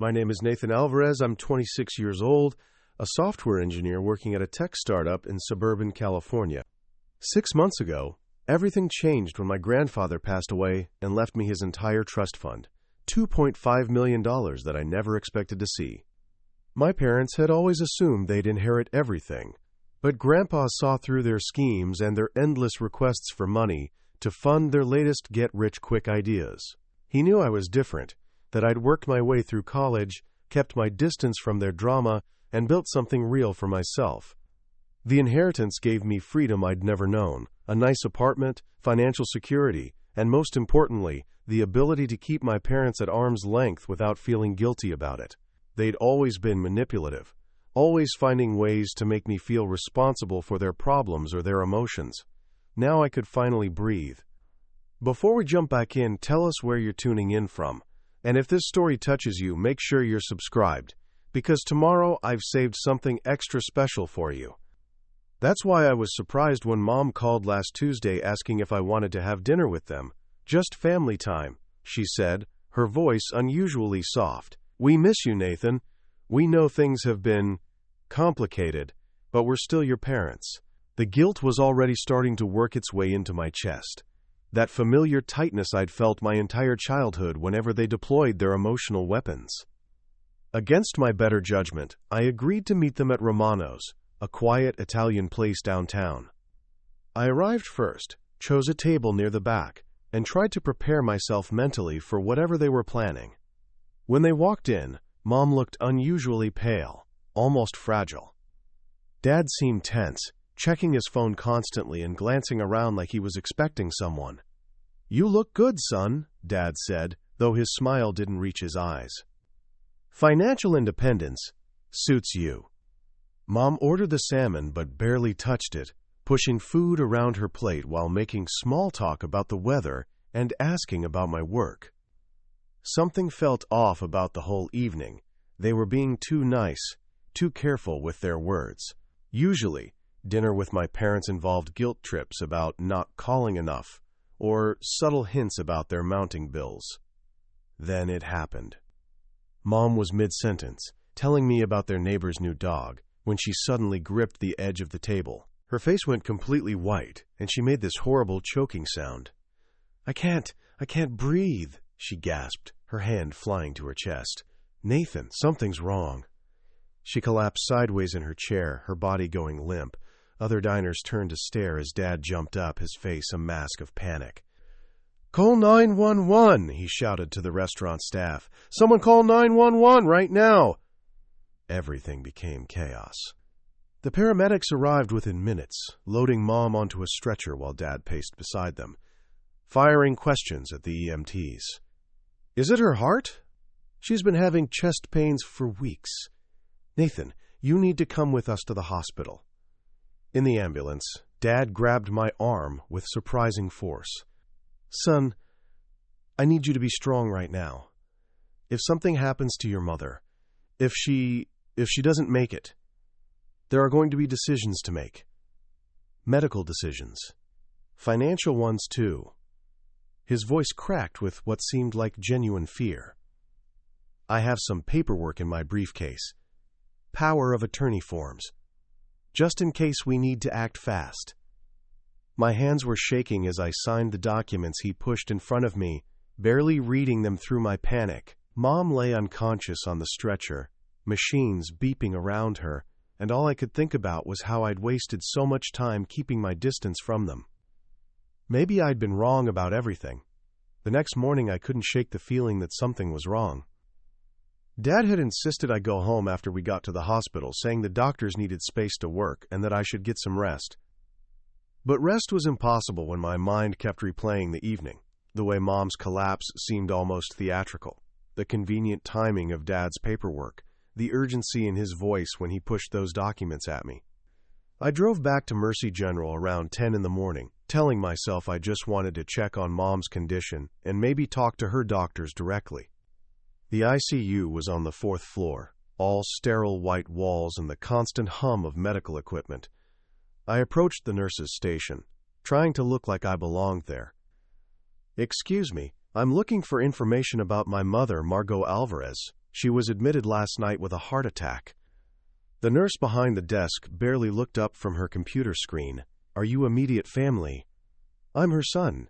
My name is Nathan Alvarez. I'm 26 years old, a software engineer working at a tech startup in suburban California. 6 months ago, everything changed when my grandfather passed away and left me his entire trust fund, $2.5 million that I never expected to see. My parents had always assumed they'd inherit everything, but Grandpa saw through their schemes and their endless requests for money to fund their latest get-rich-quick ideas. He knew I was different, that I'd worked my way through college, kept my distance from their drama, and built something real for myself. The inheritance gave me freedom I'd never known, a nice apartment, financial security, and most importantly, the ability to keep my parents at arm's length without feeling guilty about it. They'd always been manipulative, always finding ways to make me feel responsible for their problems or their emotions. Now I could finally breathe. Before we jump back in, tell us where you're tuning in from. And if this story touches you, make sure you're subscribed, because tomorrow I've saved something extra special for you. That's why I was surprised when Mom called last Tuesday asking if I wanted to have dinner with them. Just family time, she said, her voice unusually soft. We miss you, Nathan. We know things have been complicated, but we're still your parents. The guilt was already starting to work its way into my chest. That familiar tightness I'd felt my entire childhood whenever they deployed their emotional weapons. Against my better judgment, I agreed to meet them at Romano's, a quiet Italian place downtown. I arrived first, chose a table near the back, and tried to prepare myself mentally for whatever they were planning. When they walked in, Mom looked unusually pale, almost fragile. Dad seemed tense, checking his phone constantly and glancing around like he was expecting someone. You look good, son, Dad said, though his smile didn't reach his eyes. Financial independence suits you. Mom ordered the salmon but barely touched it, pushing food around her plate while making small talk about the weather and asking about my work. Something felt off about the whole evening. They were being too nice, too careful with their words. Usually, dinner with my parents involved guilt trips about not calling enough, or subtle hints about their mounting bills. Then it happened. Mom was mid-sentence, telling me about their neighbor's new dog, when she suddenly gripped the edge of the table. Her face went completely white, and she made this horrible choking sound. I can't breathe, she gasped, her hand flying to her chest. Nathan, something's wrong. She collapsed sideways in her chair, her body going limp. Other diners turned to stare as Dad jumped up, his face a mask of panic. Call 911, he shouted to the restaurant staff. Someone call 911 right now. Everything became chaos. The paramedics arrived within minutes, loading Mom onto a stretcher while Dad paced beside them, firing questions at the EMTs. Is it her heart? She's been having chest pains for weeks. Nathan, you need to come with us to the hospital. In the ambulance, Dad grabbed my arm with surprising force. Son, I need you to be strong right now. If something happens to your mother, if she doesn't make it, there are going to be decisions to make. Medical decisions. Financial ones, too. His voice cracked with what seemed like genuine fear. I have some paperwork in my briefcase. Power of attorney forms. Just in case we need to act fast. My hands were shaking as I signed the documents he pushed in front of me, barely reading them through my panic. Mom lay unconscious on the stretcher, machines beeping around her, and all I could think about was how I'd wasted so much time keeping my distance from them. Maybe I'd been wrong about everything. The next morning I couldn't shake the feeling that something was wrong. Dad had insisted I go home after we got to the hospital, saying the doctors needed space to work and that I should get some rest. But rest was impossible when my mind kept replaying the evening. The way Mom's collapse seemed almost theatrical. The convenient timing of Dad's paperwork. The urgency in his voice when he pushed those documents at me. I drove back to Mercy General around 10 in the morning, telling myself I just wanted to check on Mom's condition and maybe talk to her doctors directly. The ICU was on the 4th floor, all sterile white walls and the constant hum of medical equipment. I approached the nurse's station, trying to look like I belonged there. Excuse me, I'm looking for information about my mother, Margot Alvarez, She was admitted last night with a heart attack. The nurse behind the desk barely looked up from her computer screen. Are you immediate family? I'm her son.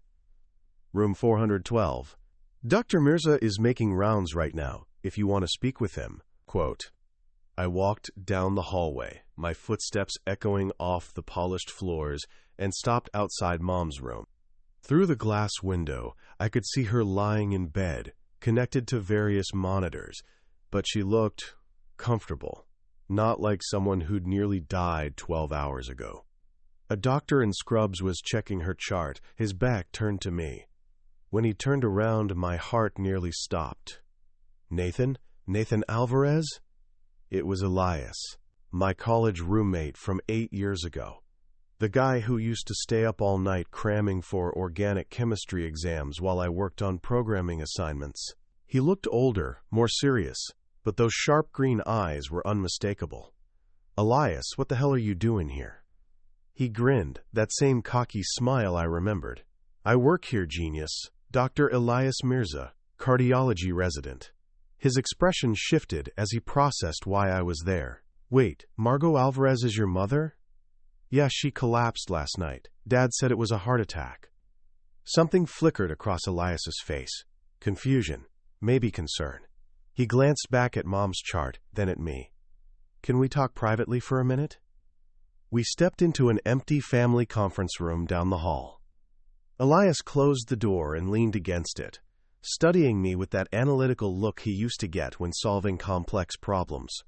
Room 412. Dr. Mirza is making rounds right now, if you want to speak with him. Quote. I walked down the hallway, my footsteps echoing off the polished floors, and stopped outside Mom's room. Through the glass window, I could see her lying in bed, connected to various monitors, but she looked comfortable, not like someone who'd nearly died 12 hours ago. A doctor in scrubs was checking her chart, his back turned to me. When he turned around, my heart nearly stopped. Nathan Alvarez? It was Elias, my college roommate from 8 years ago. The guy who used to stay up all night cramming for organic chemistry exams while I worked on programming assignments. He looked older, more serious, but those sharp green eyes were unmistakable. Elias, what the hell are you doing here? He grinned, that same cocky smile I remembered. I work here, genius. Dr. Elias Mirza, cardiology resident. His expression shifted as he processed why I was there. Wait, Margot Alvarez is your mother? Yeah, she collapsed last night. Dad said it was a heart attack. Something flickered across Elias's face. Confusion, maybe concern. He glanced back at Mom's chart, then at me. Can we talk privately for a minute? We stepped into an empty family conference room down the hall. Elias closed the door and leaned against it, studying me with that analytical look he used to get when solving complex problems.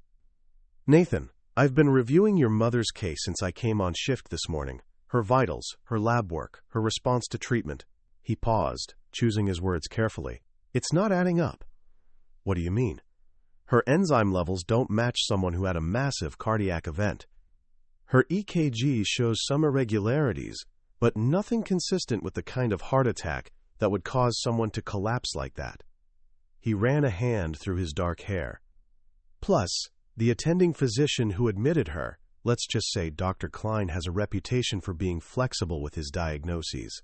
Nathan, I've been reviewing your mother's case since I came on shift this morning. Her vitals, her lab work, her response to treatment. He paused, choosing his words carefully. It's not adding up. What do you mean? Her enzyme levels don't match someone who had a massive cardiac event. Her EKG shows some irregularities, but nothing consistent with the kind of heart attack that would cause someone to collapse like that. He ran a hand through his dark hair. Plus, the attending physician who admitted her, let's just say Dr. Klein, has a reputation for being flexible with his diagnoses.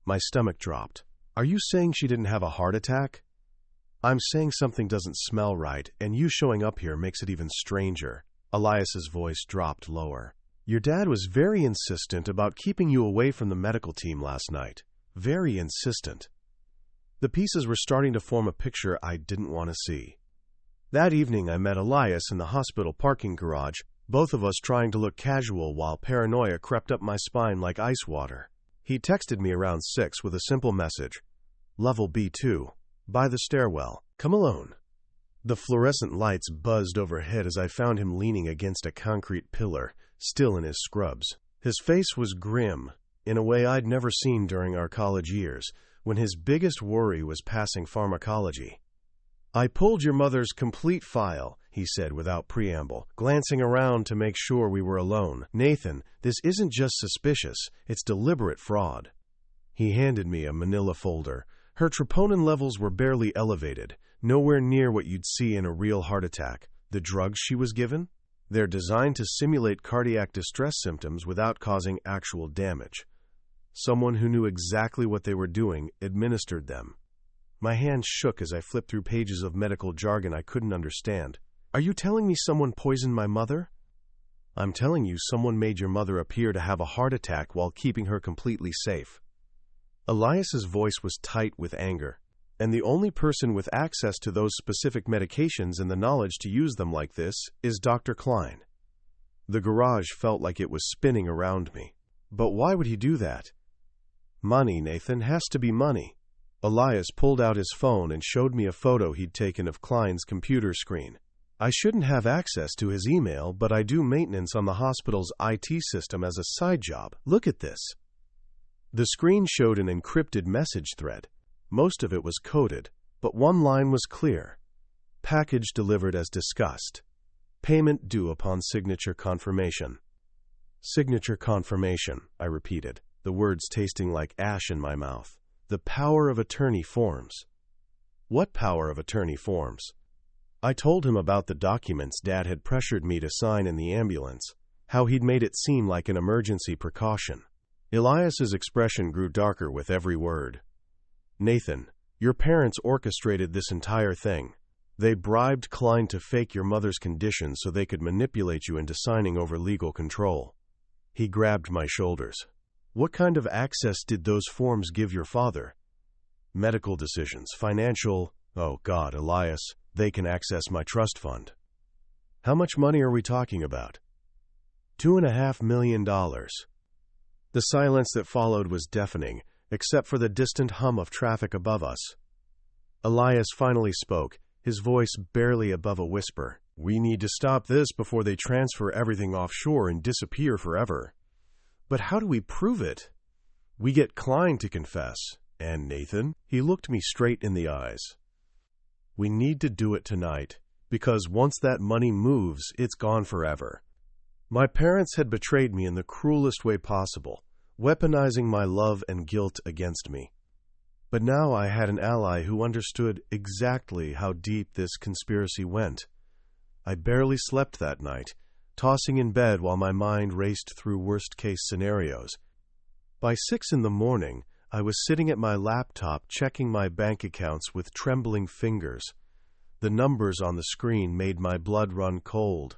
My stomach dropped. Are you saying she didn't have a heart attack? I'm saying something doesn't smell right, and you showing up here makes it even stranger. Elias's voice dropped lower. Your dad was very insistent about keeping you away from the medical team last night. Very insistent. The pieces were starting to form a picture I didn't want to see. That evening I met Elias in the hospital parking garage, both of us trying to look casual while paranoia crept up my spine like ice water. He texted me around 6 with a simple message. Level B2. By the stairwell. Come alone. The fluorescent lights buzzed overhead as I found him leaning against a concrete pillar, still in his scrubs. His face was grim, in a way I'd never seen during our college years, when his biggest worry was passing pharmacology. I pulled your mother's complete file, he said without preamble, glancing around to make sure we were alone. Nathan, this isn't just suspicious, it's deliberate fraud. He handed me a manila folder. Her troponin levels were barely elevated, nowhere near what you'd see in a real heart attack. The drugs she was given? They're designed to simulate cardiac distress symptoms without causing actual damage. Someone who knew exactly what they were doing administered them. My hand shook as I flipped through pages of medical jargon I couldn't understand. Are you telling me someone poisoned my mother? I'm telling you someone made your mother appear to have a heart attack while keeping her completely safe. Elias's voice was tight with anger, and the only person with access to those specific medications and the knowledge to use them like this is Dr. Klein. The garage felt like it was spinning around me. But why would he do that? Money, Nathan, has to be money. Elias pulled out his phone and showed me a photo he'd taken of Klein's computer screen. I shouldn't have access to his email, but I do maintenance on the hospital's IT system as a side job. Look at this. The screen showed an encrypted message thread. Most of it was coded, but one line was clear. Package delivered as discussed. Payment due upon signature confirmation. Signature confirmation, I repeated, the words tasting like ash in my mouth. The power of attorney forms. What power of attorney forms? I told him about the documents Dad had pressured me to sign in the ambulance, how he'd made it seem like an emergency precaution. Elias's expression grew darker with every word. Nathan, your parents orchestrated this entire thing. They bribed Klein to fake your mother's condition so they could manipulate you into signing over legal control. He grabbed my shoulders. What kind of access did those forms give your father? Medical decisions, financial... Oh, God, Elias, they can access my trust fund. How much money are we talking about? $2.5 million. The silence that followed was deafening, except for the distant hum of traffic above us. Elias finally spoke, his voice barely above a whisper. We need to stop this before they transfer everything offshore and disappear forever. But how do we prove it? We get Klein to confess. And Nathan? He looked me straight in the eyes. We need to do it tonight, because once that money moves, it's gone forever. My parents had betrayed me in the cruelest way possible, weaponizing my love and guilt against me. But now I had an ally who understood exactly how deep this conspiracy went. I barely slept that night, tossing in bed while my mind raced through worst-case scenarios. By 6 a.m, I was sitting at my laptop checking my bank accounts with trembling fingers. The numbers on the screen made my blood run cold.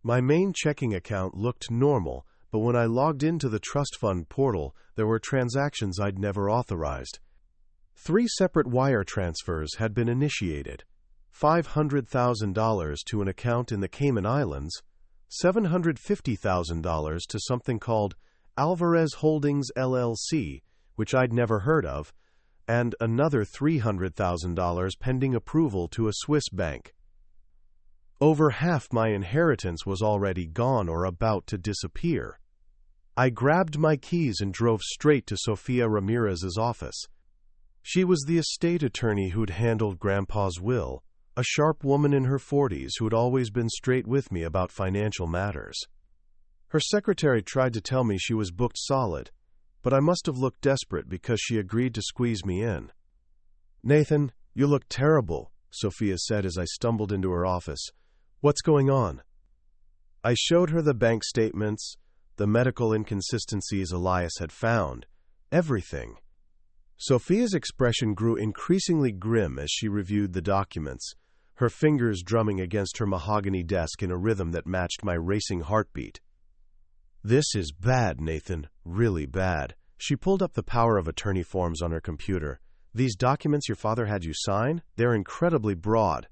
My main checking account looked normal, but when I logged into the trust fund portal, there were transactions I'd never authorized. 3 separate wire transfers had been initiated. $500,000 to an account in the Cayman Islands, $750,000 to something called Alvarez Holdings LLC, which I'd never heard of, and another $300,000 pending approval to a Swiss bank. Over half my inheritance was already gone or about to disappear. I grabbed my keys and drove straight to Sofia Ramirez's office. She was the estate attorney who'd handled Grandpa's will, a sharp woman in her 40s who'd always been straight with me about financial matters. Her secretary tried to tell me she was booked solid, but I must have looked desperate because she agreed to squeeze me in. Nathan, you look terrible, Sophia said as I stumbled into her office. What's going on? I showed her the bank statements, the medical inconsistencies Elias had found, everything. Sophia's expression grew increasingly grim as she reviewed the documents, her fingers drumming against her mahogany desk in a rhythm that matched my racing heartbeat. This is bad, Nathan, really bad. She pulled up the power of attorney forms on her computer. These documents your father had you sign, they're incredibly broad.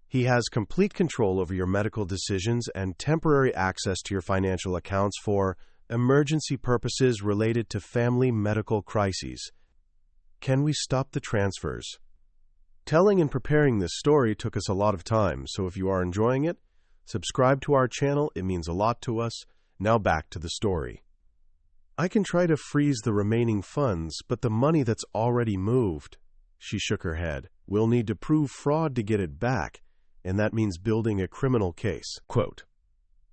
He has complete control over your medical decisions and temporary access to your financial accounts for emergency purposes related to family medical crises. Can we stop the transfers? Telling and preparing this story took us a lot of time, so if you are enjoying it, subscribe to our channel, it means a lot to us. Now back to the story. I can try to freeze the remaining funds, but the money that's already moved. She shook her head. We'll need to prove fraud to get it back, and that means building a criminal case. Quote.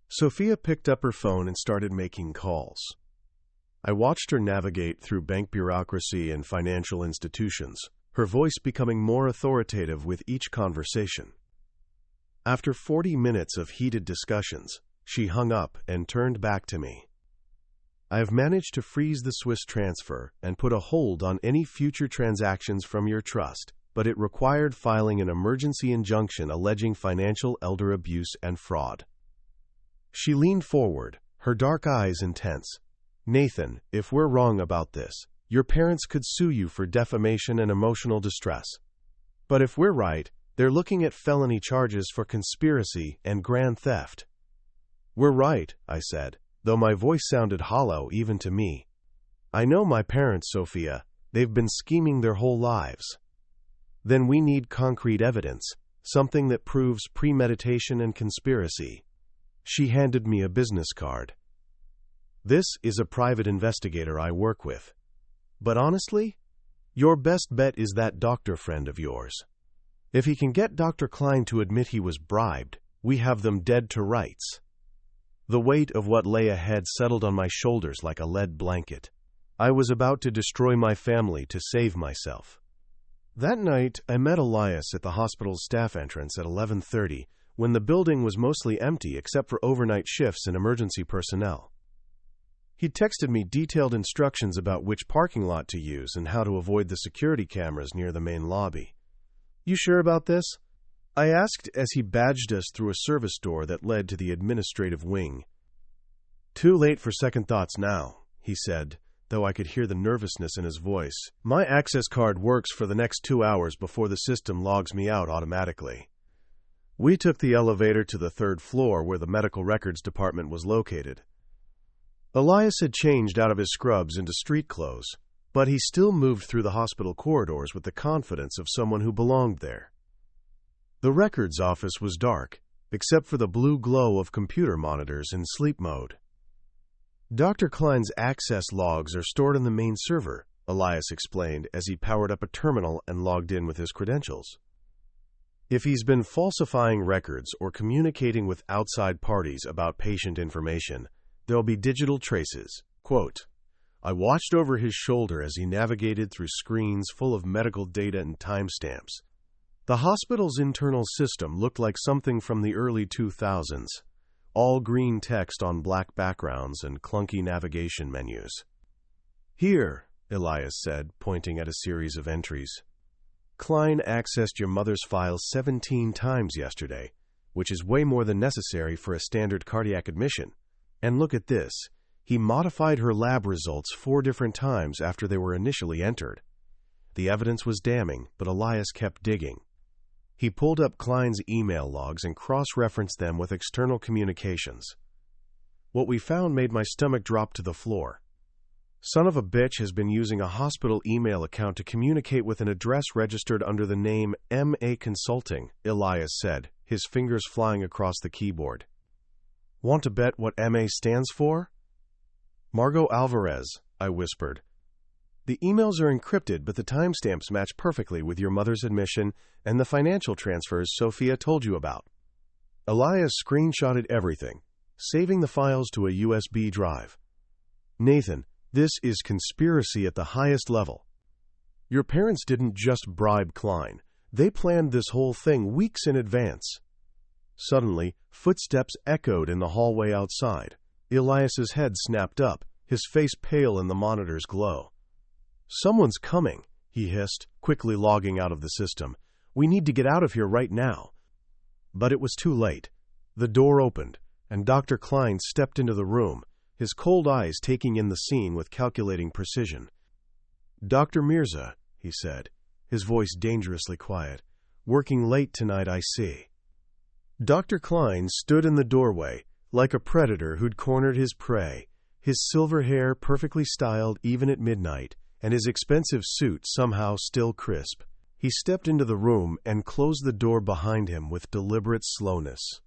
Sophia picked up her phone and started making calls. I watched her navigate through bank bureaucracy and financial institutions, her voice becoming more authoritative with each conversation. After 40 minutes of heated discussions, she hung up and turned back to me. I have managed to freeze the Swiss transfer and put a hold on any future transactions from your trust, but it required filing an emergency injunction alleging financial elder abuse and fraud. She leaned forward, her dark eyes intense. Nathan, if we're wrong about this, your parents could sue you for defamation and emotional distress. But if we're right, they're looking at felony charges for conspiracy and grand theft. We're right, I said, though my voice sounded hollow even to me. I know my parents, Sophia. They've been scheming their whole lives. Then we need concrete evidence, something that proves premeditation and conspiracy. She handed me a business card. This is a private investigator I work with. But honestly, your best bet is that doctor friend of yours. If he can get Dr. Klein to admit he was bribed, we have them dead to rights. The weight of what lay ahead settled on my shoulders like a lead blanket. I was about to destroy my family to save myself. That night, I met Elias at the hospital's staff entrance at 11:30, when the building was mostly empty except for overnight shifts and emergency personnel. He texted me detailed instructions about which parking lot to use and how to avoid the security cameras near the main lobby. You sure about this? I asked as he badged us through a service door that led to the administrative wing. "Too late for second thoughts now," he said, though I could hear the nervousness in his voice. "My access card works for the next 2 hours before the system logs me out automatically." We took the elevator to the 3rd floor where the medical records department was located. Elias had changed out of his scrubs into street clothes, but he still moved through the hospital corridors with the confidence of someone who belonged there. The records office was dark, except for the blue glow of computer monitors in sleep mode. "Dr. Klein's access logs are stored in the main server," Elias explained as he powered up a terminal and logged in with his credentials. "If he's been falsifying records or communicating with outside parties about patient information, there'll be digital traces." Quote, "I watched over his shoulder as he navigated through screens full of medical data and timestamps. The hospital's internal system looked like something from the early 2000s. All green text on black backgrounds and clunky navigation menus. "Here," Elias said, pointing at a series of entries. "Klein accessed your mother's files 17 times yesterday, which is way more than necessary for a standard cardiac admission. And look at this. He modified her lab results 4 different times after they were initially entered." The evidence was damning, but Elias kept digging. He pulled up Klein's email logs and cross-referenced them with external communications. What we found made my stomach drop to the floor. "Son of a bitch has been using a hospital email account to communicate with an address registered under the name MA Consulting," Elias said, his fingers flying across the keyboard. "Want to bet what MA stands for?" "Margot Alvarez," I whispered. "The emails are encrypted, but the timestamps match perfectly with your mother's admission and the financial transfers Sophia told you about." Elias screenshotted everything, saving the files to a USB drive. "Nathan, this is conspiracy at the highest level. Your parents didn't just bribe Klein. They planned this whole thing weeks in advance." Suddenly, footsteps echoed in the hallway outside. Elias's head snapped up, his face pale in the monitor's glow. "Someone's coming," he hissed, quickly logging out of the system. "We need to get out of here right now." But it was too late. The door opened, and Dr. Klein stepped into the room, his cold eyes taking in the scene with calculating precision. "Dr. Mirza," he said, his voice dangerously quiet. "Working late tonight, I see." Dr. Klein stood in the doorway, like a predator who'd cornered his prey, his silver hair perfectly styled even at midnight, and his expensive suit somehow still crisp. He stepped into the room and closed the door behind him with deliberate slowness.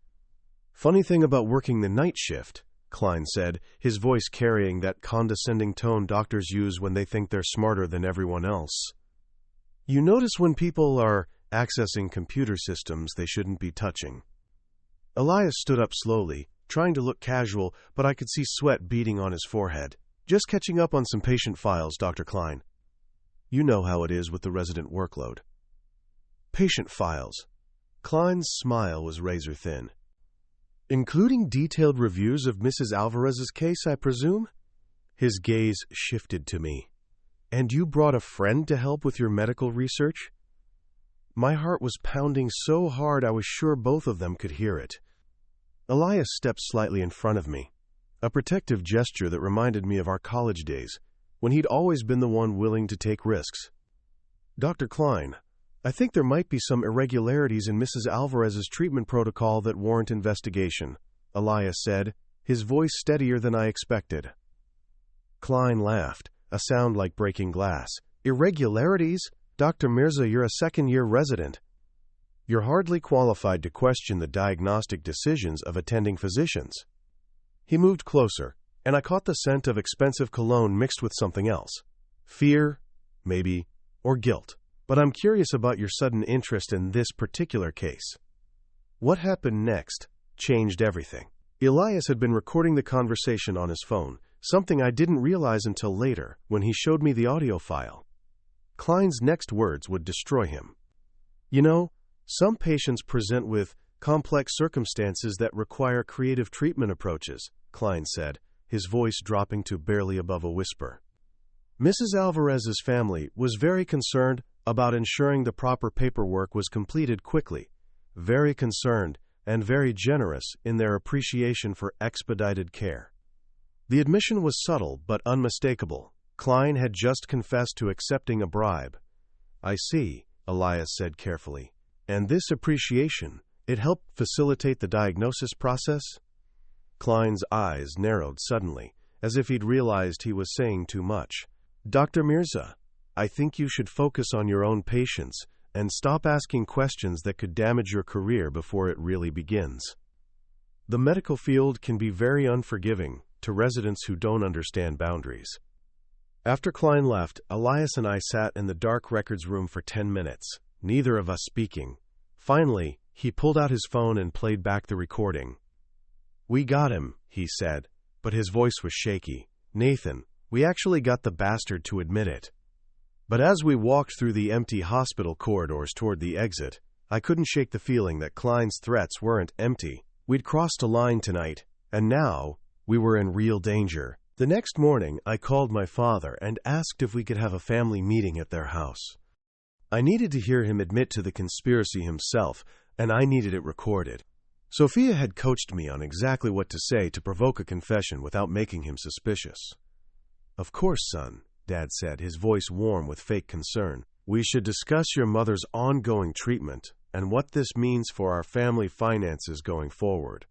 "Funny thing about working the night shift," Klein said, his voice carrying that condescending tone doctors use when they think they're smarter than everyone else. "You notice when people are accessing computer systems they shouldn't be touching." Elias stood up slowly, trying to look casual, but I could see sweat beading on his forehead. "Just catching up on some patient files, Dr. Klein. You know how it is with the resident workload." "Patient files." Klein's smile was razor-thin. "Including detailed reviews of Mrs. Alvarez's case, I presume?" His gaze shifted to me. "And you brought a friend to help with your medical research?" My heart was pounding so hard I was sure both of them could hear it. Elias stepped slightly in front of me, a protective gesture that reminded me of our college days, when he'd always been the one willing to take risks. "Dr. Klein, I think there might be some irregularities in Mrs. Alvarez's treatment protocol that warrant investigation," Elias said, his voice steadier than I expected. Klein laughed, a sound like breaking glass. "Irregularities? Dr. Mirza, you're a second-year resident. You're hardly qualified to question the diagnostic decisions of attending physicians." He moved closer, and I caught the scent of expensive cologne mixed with something else. Fear, maybe, or guilt. "But I'm curious about your sudden interest in this particular case." What happened next changed everything. Elias had been recording the conversation on his phone, something I didn't realize until later when he showed me the audio file. Klein's next words would destroy him. "You know, some patients present with complex circumstances that require creative treatment approaches," Klein said, his voice dropping to barely above a whisper. "Mrs. Alvarez's family was very concerned about ensuring the proper paperwork was completed quickly, very concerned, and very generous in their appreciation for expedited care. The admission was subtle but unmistakable. Klein had just confessed to accepting a bribe. "I see," Elias said carefully. "And this appreciation, it helped facilitate the diagnosis process?" Klein's eyes narrowed suddenly, as if he'd realized he was saying too much. "Dr. Mirza, I think you should focus on your own patients and stop asking questions that could damage your career before it really begins. The medical field can be very unforgiving to residents who don't understand boundaries." After Klein left, Elias and I sat in the dark records room for 10 minutes, neither of us speaking. Finally, he pulled out his phone and played back the recording. "We got him," he said, but his voice was shaky. "Nathan, we actually got the bastard to admit it." But as we walked through the empty hospital corridors toward the exit, I couldn't shake the feeling that Klein's threats weren't empty. We'd crossed a line tonight, and now we were in real danger. The next morning, I called my father and asked if we could have a family meeting at their house. I needed to hear him admit to the conspiracy himself, and I needed it recorded. Sophia had coached me on exactly what to say to provoke a confession without making him suspicious. "Of course, son," Dad said, his voice warm with fake concern. "We should discuss your mother's ongoing treatment and what this means for our family finances going forward."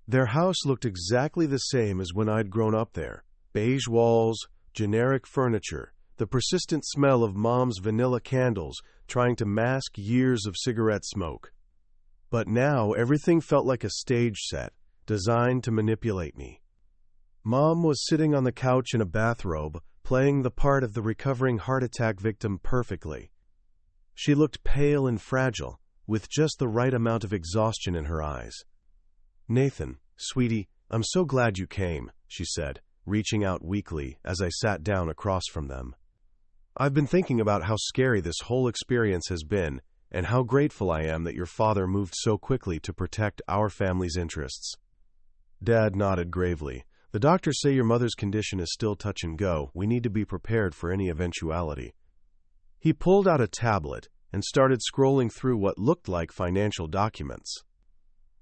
Their house looked exactly the same as when I'd grown up there. Beige walls, generic furniture, the persistent smell of Mom's vanilla candles trying to mask years of cigarette smoke. But now everything felt like a stage set, designed to manipulate me. Mom was sitting on the couch in a bathrobe, playing the part of the recovering heart attack victim perfectly. She looked pale and fragile, with just the right amount of exhaustion in her eyes. "Nathan, sweetie, I'm so glad you came," she said, reaching out weakly as I sat down across from them. "I've been thinking about how scary this whole experience has been, and how grateful I am that your father moved so quickly to protect our family's interests." Dad nodded gravely. "The doctors say your mother's condition is still touch and go. We need to be prepared for any eventuality." He pulled out a tablet and started scrolling through what looked like financial documents.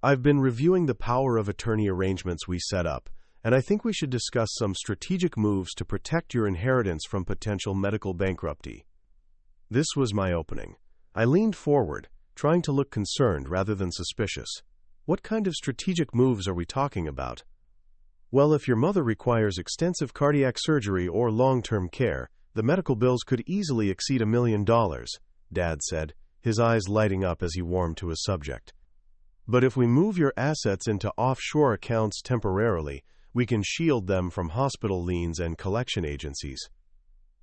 "I've been reviewing the power of attorney arrangements we set up, and I think we should discuss some strategic moves to protect your inheritance from potential medical bankruptcy." This was my opening. I leaned forward, trying to look concerned rather than suspicious. "What kind of strategic moves are we talking about?" "Well, if your mother requires extensive cardiac surgery or long-term care, the medical bills could easily exceed $1 million, Dad said, his eyes lighting up as he warmed to his subject. "But if we move your assets into offshore accounts temporarily, we can shield them from hospital liens and collection agencies."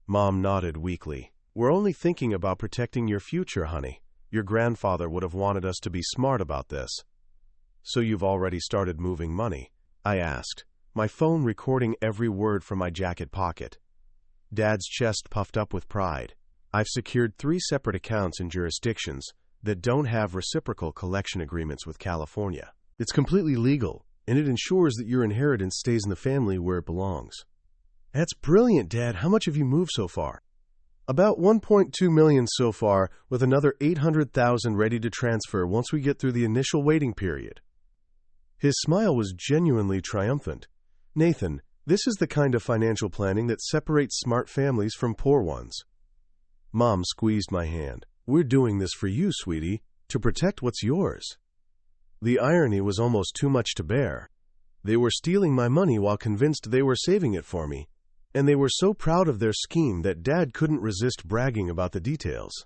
Mom nodded weakly. "We're only thinking about protecting your future, honey. Your grandfather would have wanted us to be smart about this." "So you've already started moving money?" I asked, my phone recording every word from my jacket pocket. Dad's chest puffed up with pride. "I've secured 3 separate accounts in jurisdictions that don't have reciprocal collection agreements with California. It's completely legal, and it ensures that your inheritance stays in the family where it belongs." "That's brilliant, Dad. How much have you moved so far?" "About $1.2 million so far, with another $800,000 ready to transfer once we get through the initial waiting period." His smile was genuinely triumphant. "Nathan, this is the kind of financial planning that separates smart families from poor ones." Mom squeezed my hand. "We're doing this for you, sweetie, to protect what's yours." The irony was almost too much to bear. They were stealing my money while convinced they were saving it for me, and they were so proud of their scheme that Dad couldn't resist bragging about the details.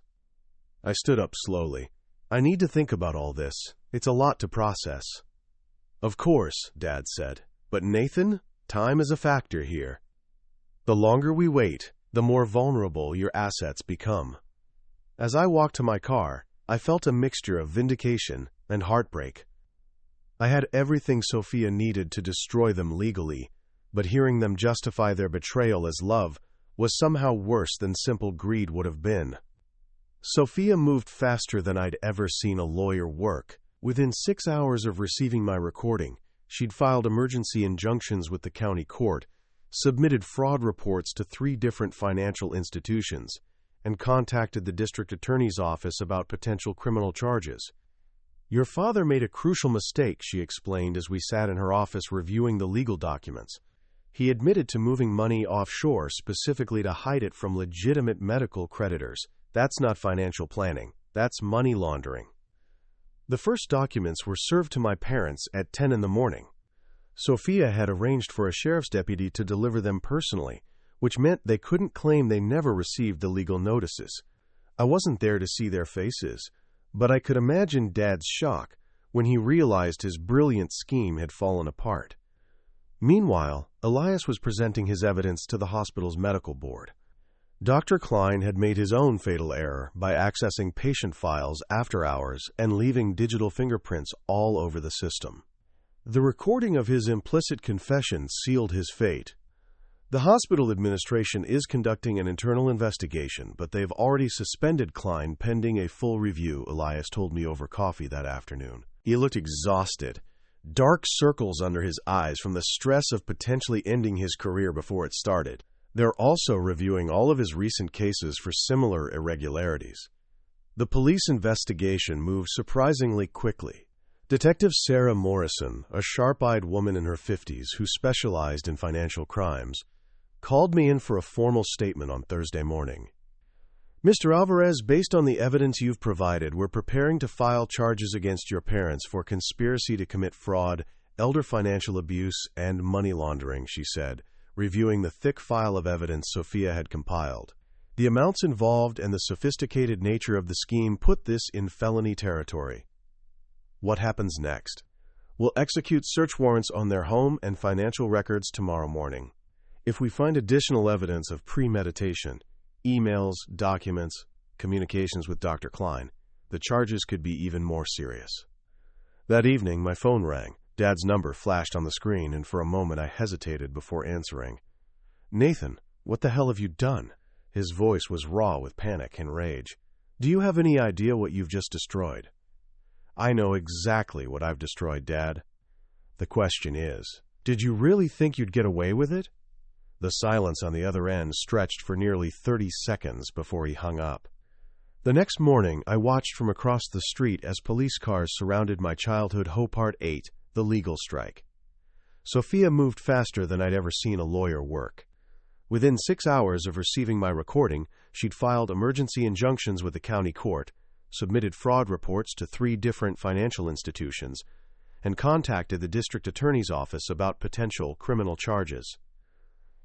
I stood up slowly. "I need to think about all this. It's a lot to process." "Of course," Dad said. "But Nathan, time is a factor here. The longer we wait, the more vulnerable your assets become." As I walked to my car, I felt a mixture of vindication and heartbreak. I had everything Sophia needed to destroy them legally, but hearing them justify their betrayal as love was somehow worse than simple greed would have been. Sophia moved faster than I'd ever seen a lawyer work. Within 6 hours of receiving my recording, she'd filed emergency injunctions with the county court, submitted fraud reports to 3 different financial institutions, and contacted the district attorney's office about potential criminal charges. Your father made a crucial mistake, she explained as we sat in her office reviewing the legal documents. He admitted to moving money offshore specifically to hide it from legitimate medical creditors. That's not financial planning. That's money laundering. The first documents were served to my parents at 10 in the morning. Sophia had arranged for a sheriff's deputy to deliver them personally, which meant they couldn't claim they never received the legal notices. I wasn't there to see their faces, but I could imagine Dad's shock when he realized his brilliant scheme had fallen apart. Meanwhile, Elias was presenting his evidence to the hospital's medical board. Dr. Klein had made his own fatal error by accessing patient files after hours and leaving digital fingerprints all over the system. The recording of his implicit confession sealed his fate. The hospital administration is conducting an internal investigation, but they've already suspended Klein pending a full review, Elias told me over coffee that afternoon. He looked exhausted, dark circles under his eyes from the stress of potentially ending his career before it started. They're also reviewing all of his recent cases for similar irregularities. The police investigation moved surprisingly quickly. Detective Sarah Morrison, a sharp-eyed woman in her 50s who specialized in financial crimes, called me in for a formal statement on Thursday morning. Mr. Alvarez, based on the evidence you've provided, we're preparing to file charges against your parents for conspiracy to commit fraud, elder financial abuse, and money laundering, she said, reviewing the thick file of evidence Sophia had compiled. The amounts involved and the sophisticated nature of the scheme put this in felony territory. What happens next? We'll execute search warrants on their home and financial records tomorrow morning. If we find additional evidence of premeditation, emails, documents, communications with Dr. Klein, the charges could be even more serious. That evening, my phone rang. Dad's number flashed on the screen, and for a moment I hesitated before answering. Nathan, what the hell have you done? His voice was raw with panic and rage. Do you have any idea what you've just destroyed? I know exactly what I've destroyed, Dad. The question is, did you really think you'd get away with it? The silence on the other end stretched for nearly 30 seconds before he hung up. The next morning, I watched from across the street as police cars surrounded my childhood hope Part 8, the legal strike. Sophia moved faster than I'd ever seen a lawyer work. Within 6 hours of receiving my recording, she'd filed emergency injunctions with the county court, submitted fraud reports to 3 different financial institutions, and contacted the district attorney's office about potential criminal charges.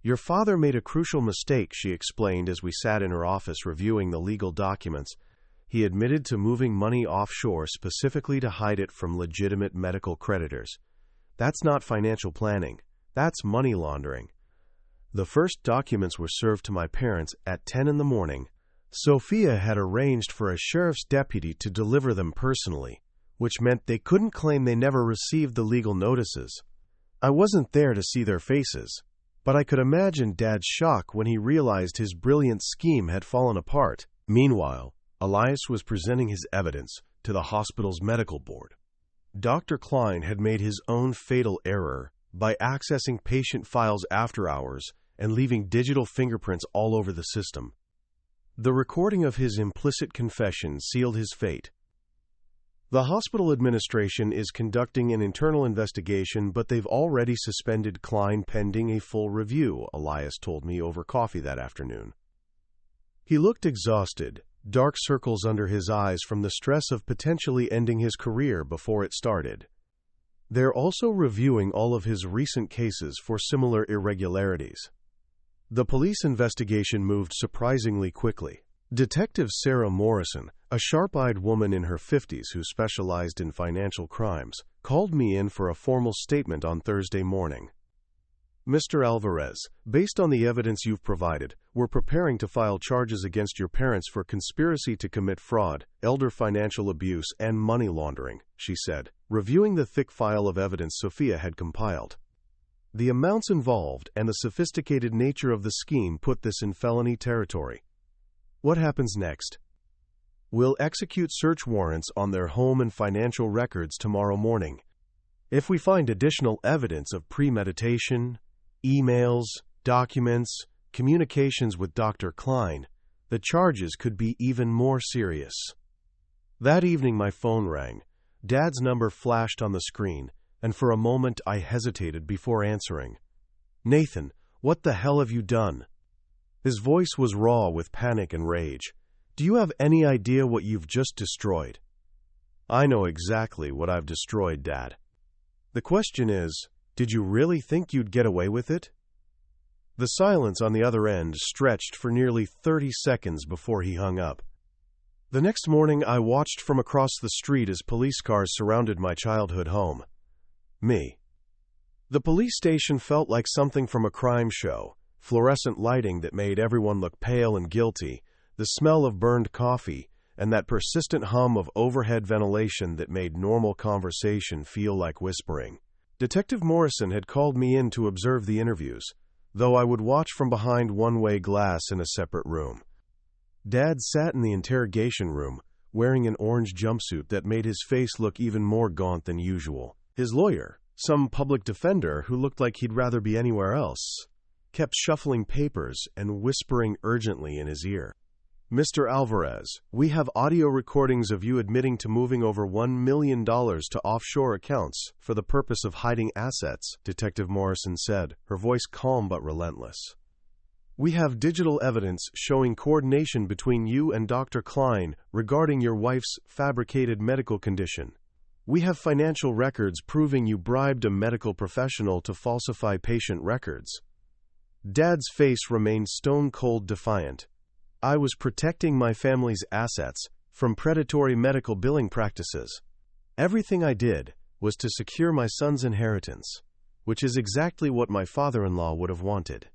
Your father made a crucial mistake, she explained as we sat in her office reviewing the legal documents. He admitted to moving money offshore specifically to hide it from legitimate medical creditors. That's not financial planning. That's money laundering. The first documents were served to my parents at 10 in the morning. Sophia had arranged for a sheriff's deputy to deliver them personally, which meant they couldn't claim they never received the legal notices. I wasn't there to see their faces, but I could imagine Dad's shock when he realized his brilliant scheme had fallen apart. Meanwhile, Elias was presenting his evidence to the hospital's medical board. Dr. Klein had made his own fatal error by accessing patient files after hours and leaving digital fingerprints all over the system. The recording of his implicit confession sealed his fate. The hospital administration is conducting an internal investigation, but they've already suspended Klein pending a full review, Elias told me over coffee that afternoon. He looked exhausted, dark circles under his eyes from the stress of potentially ending his career before it started. They're also reviewing all of his recent cases for similar irregularities. The police investigation moved surprisingly quickly. Detective Sarah Morrison, a sharp-eyed woman in her 50s who specialized in financial crimes, called me in for a formal statement on Thursday morning. Mr. Alvarez, based on the evidence you've provided, we're preparing to file charges against your parents for conspiracy to commit fraud, elder financial abuse, and money laundering, she said, reviewing the thick file of evidence Sophia had compiled. The amounts involved and the sophisticated nature of the scheme put this in felony territory. What happens next? We'll execute search warrants on their home and financial records tomorrow morning. If we find additional evidence of premeditation, emails, documents, communications with Dr. Klein, the charges could be even more serious. That evening my phone rang. Dad's number flashed on the screen, and for a moment I hesitated before answering. "Nathan, what the hell have you done?" His voice was raw with panic and rage. "Do you have any idea what you've just destroyed?" "I know exactly what I've destroyed, Dad. The question is, did you really think you'd get away with it?" The silence on the other end stretched for nearly 30 seconds before he hung up. The next morning, I watched from across the street as police cars surrounded my childhood home. Me. The police station felt like something from a crime show. Fluorescent lighting that made everyone look pale and guilty, the smell of burned coffee, and that persistent hum of overhead ventilation that made normal conversation feel like whispering. Detective Morrison had called me in to observe the interviews, though I would watch from behind one-way glass in a separate room. Dad sat in the interrogation room, wearing an orange jumpsuit that made his face look even more gaunt than usual. His lawyer, some public defender who looked like he'd rather be anywhere else, kept shuffling papers and whispering urgently in his ear. "Mr. Alvarez, we have audio recordings of you admitting to moving over $1 million to offshore accounts for the purpose of hiding assets," Detective Morrison said, her voice calm but relentless. "We have digital evidence showing coordination between you and Dr. Klein regarding your wife's fabricated medical condition. We have financial records proving you bribed a medical professional to falsify patient records." Dad's face remained stone-cold defiant. "I was protecting my family's assets from predatory medical billing practices. Everything I did was to secure my son's inheritance, which is exactly what my father-in-law would have wanted."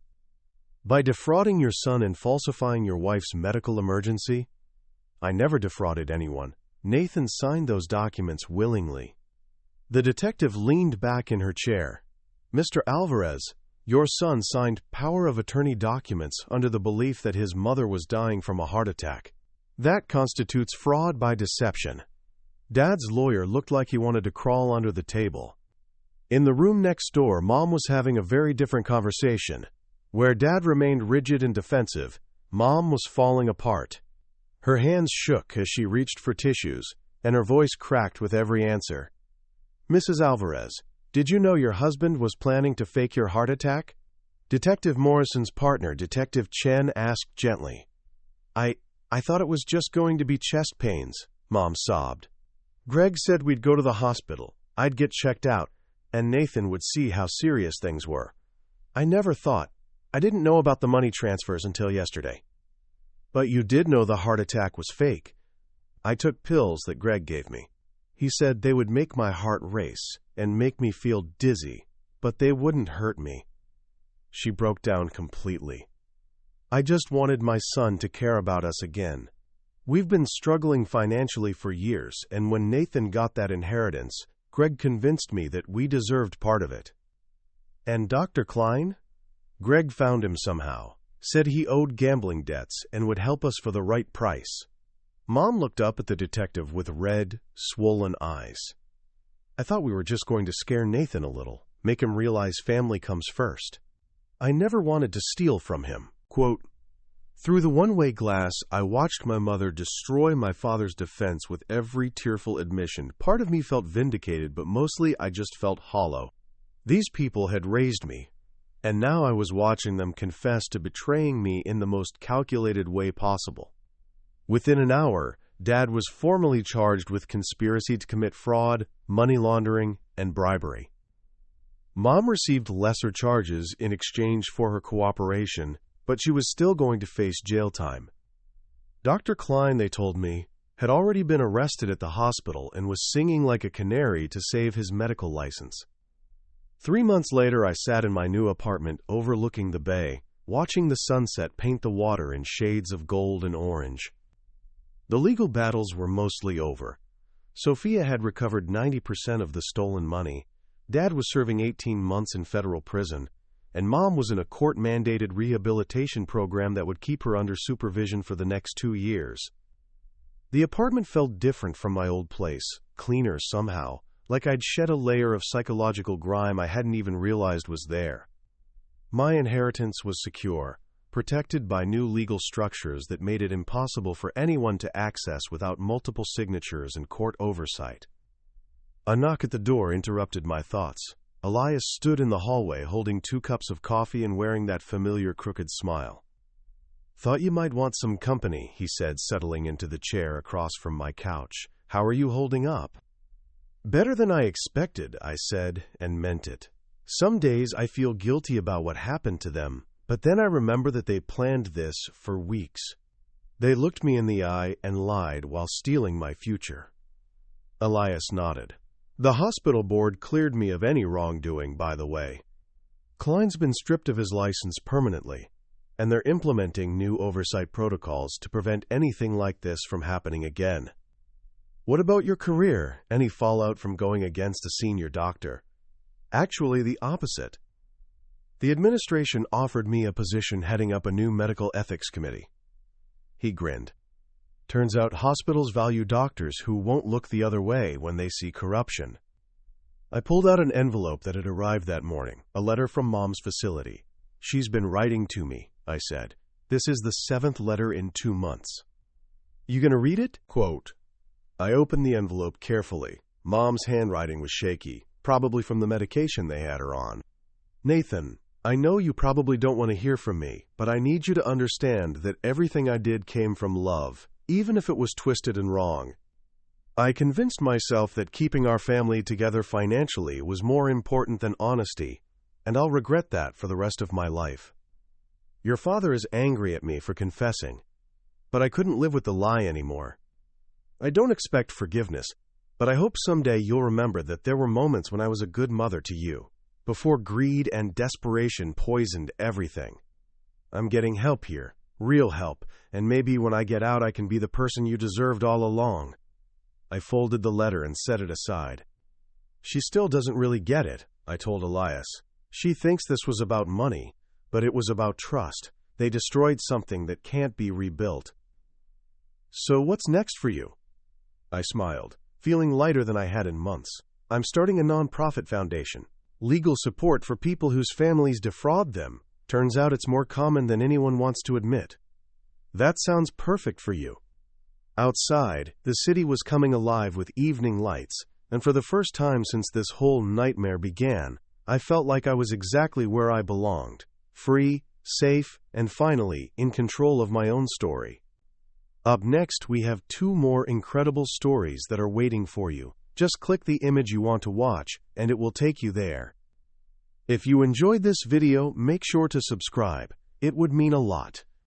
"By defrauding your son and falsifying your wife's medical emergency?" "I never defrauded anyone. Nathan signed those documents willingly." The detective leaned back in her chair. "Mr. Alvarez, your son signed power of attorney documents under the belief that his mother was dying from a heart attack. That constitutes fraud by deception." Dad's lawyer looked like he wanted to crawl under the table. In the room next door, Mom was having a very different conversation. Where Dad remained rigid and defensive, Mom was falling apart. Her hands shook as she reached for tissues, and her voice cracked with every answer. "Mrs. Alvarez, did you know your husband was planning to fake your heart attack?" Detective Morrison's partner, Detective Chen, asked gently. I thought it was just going to be chest pains," Mom sobbed. "Greg said we'd go to the hospital, I'd get checked out, and Nathan would see how serious things were. I didn't know about the money transfers until yesterday." "But you did know the heart attack was fake." "I took pills that Greg gave me. He said they would make my heart race and make me feel dizzy, but they wouldn't hurt me." She broke down completely. "I just wanted my son to care about us again. We've been struggling financially for years, and when Nathan got that inheritance, Greg convinced me that we deserved part of it." "And Dr. Klein?" "Greg found him somehow, said he owed gambling debts and would help us for the right price." Mom looked up at the detective with red, swollen eyes. "I thought we were just going to scare Nathan a little, make him realize family comes first. I never wanted to steal from him." Quote, "Through the one-way glass, I watched my mother destroy my father's defense with every tearful admission. Part of me felt vindicated, but mostly I just felt hollow. These people had raised me, and now I was watching them confess to betraying me in the most calculated way possible." Within an hour, Dad was formally charged with conspiracy to commit fraud, money laundering, and bribery. Mom received lesser charges in exchange for her cooperation, but she was still going to face jail time. Dr. Klein, they told me, had already been arrested at the hospital and was singing like a canary to save his medical license. 3 months later, I sat in my new apartment overlooking the bay, watching the sunset paint the water in shades of gold and orange. The legal battles were mostly over. Sophia had recovered 90% of the stolen money. Dad was serving 18 months in federal prison, and Mom was in a court-mandated rehabilitation program that would keep her under supervision for the next 2 years. The apartment felt different from my old place, cleaner somehow, like I'd shed a layer of psychological grime I hadn't even realized was there. My inheritance was secure, protected by new legal structures that made it impossible for anyone to access without multiple signatures and court oversight. A knock at the door interrupted my thoughts. Elias stood in the hallway holding 2 cups of coffee and wearing that familiar crooked smile. "Thought you might want some company," he said, settling into the chair across from my couch. "How are you holding up?" "Better than I expected," I said, and meant it. Some days I feel guilty about what happened to them, but then I remember that they planned this for weeks. They looked me in the eye and lied while stealing my future. Elias nodded. "The hospital board cleared me of any wrongdoing, by the way. Klein's been stripped of his license permanently, and they're implementing new oversight protocols to prevent anything like this from happening again." "What about your career? Any fallout from going against a senior doctor?" "Actually, the opposite. The administration offered me a position heading up a new medical ethics committee." He grinned. "Turns out hospitals value doctors who won't look the other way when they see corruption." I pulled out an envelope that had arrived that morning, a letter from Mom's facility. "She's been writing to me," I said. "This is the 7th letter in 2 months. You gonna read it?" Quote. I opened the envelope carefully. Mom's handwriting was shaky, probably from the medication they had her on. "Nathan, I know you probably don't want to hear from me, but I need you to understand that everything I did came from love, even if it was twisted and wrong. I convinced myself that keeping our family together financially was more important than honesty, and I'll regret that for the rest of my life. Your father is angry at me for confessing, but I couldn't live with the lie anymore. I don't expect forgiveness, but I hope someday you'll remember that there were moments when I was a good mother to you, before greed and desperation poisoned everything. I'm getting help here, real help, and maybe when I get out I can be the person you deserved all along." I folded the letter and set it aside. "She still doesn't really get it," I told Elias. "She thinks this was about money, but it was about trust. They destroyed something that can't be rebuilt." "So what's next for you?" I smiled, feeling lighter than I had in months. "I'm starting a nonprofit foundation. Legal support for people whose families defraud them. Turns out it's more common than anyone wants to admit." "That sounds perfect for you." Outside, the city was coming alive with evening lights, and for the first time since this whole nightmare began, I felt like I was exactly where I belonged, free, safe, and finally in control of my own story. Up next, we have 2 more incredible stories that are waiting for you. Just click the image you want to watch, and it will take you there. If you enjoyed this video, make sure to subscribe. It would mean a lot.